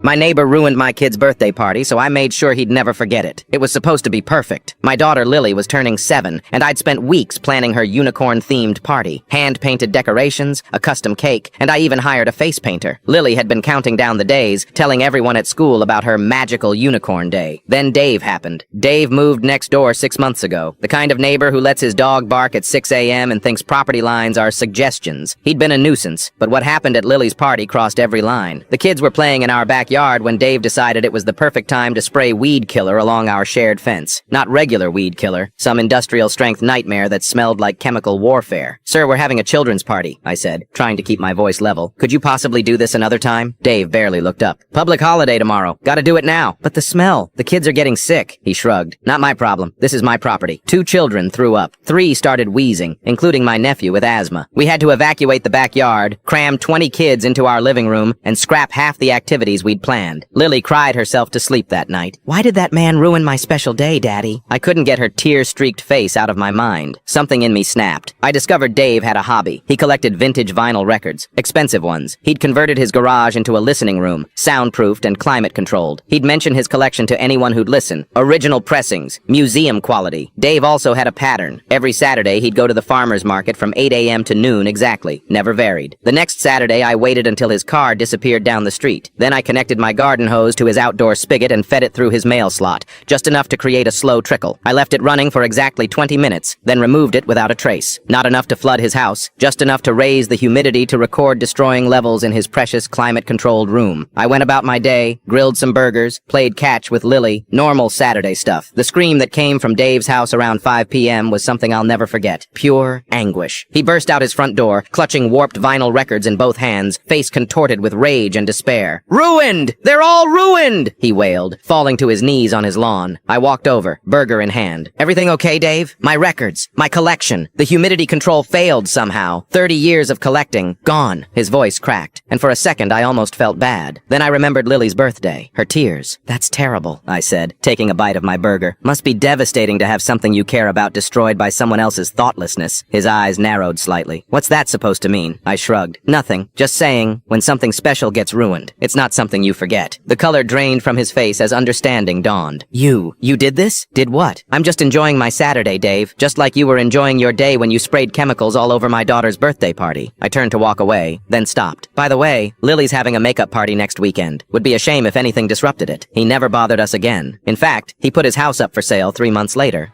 My neighbor ruined my kid's birthday party, so I made sure he'd never forget it. It was supposed to be perfect. My daughter Lily was turning 7, and I'd spent weeks planning her unicorn-themed party. Hand-painted decorations, a custom cake, and I even hired a face painter. Lily had been counting down the days, telling everyone at school about her magical unicorn day. Then Dave happened. Dave moved next door 6 months ago. The kind of neighbor who lets his dog bark at 6 a.m. and thinks property lines are suggestions. He'd been a nuisance, but what happened at Lily's party crossed every line. The kids were playing in our backyard when Dave decided it was the perfect time to spray weed killer along our shared fence. Not regular weed killer, some industrial-strength nightmare that smelled like chemical warfare. "Sir, we're having a children's party," I said, trying to keep my voice level. "Could you possibly do this another time?" Dave barely looked up. "Public holiday tomorrow. Gotta do it now." "But the smell. The kids are getting sick." He shrugged. "Not my problem. This is my property." 2 children threw up. 3 started wheezing, including my nephew with asthma. We had to evacuate the backyard, cram 20 kids into our living room, and scrap half the activities we'd planned. Lily cried herself to sleep that night. "Why did that man ruin my special day, Daddy?" I couldn't get her tear-streaked face out of my mind. Something in me snapped. I discovered Dave had a hobby. He collected vintage vinyl records, expensive ones. He'd converted his garage into a listening room, soundproofed and climate-controlled. He'd mention his collection to anyone who'd listen. Original pressings, museum quality. Dave also had a pattern. Every Saturday, he'd go to the farmer's market from 8 a.m. to noon exactly. Never varied. The next Saturday, I waited until his car disappeared down the street. Then I connected my garden hose to his outdoor spigot and fed it through his mail slot, just enough to create a slow trickle. I left it running for exactly 20 minutes, then removed it without a trace. Not enough to flood his house, just enough to raise the humidity to record destroying levels in his precious climate-controlled room. I went about my day, grilled some burgers, played catch with Lily, normal Saturday stuff. The scream that came from Dave's house around 5 p.m. was something I'll never forget. Pure anguish. He burst out his front door, clutching warped vinyl records in both hands, face contorted with rage and despair. "Ruined! They're all ruined!" he wailed, falling to his knees on his lawn. I walked over, burger in hand. "Everything okay, Dave? My records, my collection. The humidity control failed somehow. 30 years of collecting, gone." His voice cracked, and for a second I almost felt bad. Then I remembered Lily's birthday, her tears. "That's terrible," I said, taking a bite of my burger. "Must be devastating to have something you care about destroyed by someone else's thoughtlessness." His eyes narrowed slightly. "What's that supposed to mean?" I shrugged. "Nothing. Just saying, when something special gets ruined, it's not something you forget." The color drained from his face as understanding dawned. You did this? Did what?" "I'm just enjoying my Saturday, Dave, just like you were enjoying your day when you sprayed chemicals all over my daughter's birthday party." I turned to walk away, then stopped. "By the way, Lily's having a makeup party next weekend. Would be a shame if anything disrupted it." He never bothered us again. In fact, he put his house up for sale 3 months later.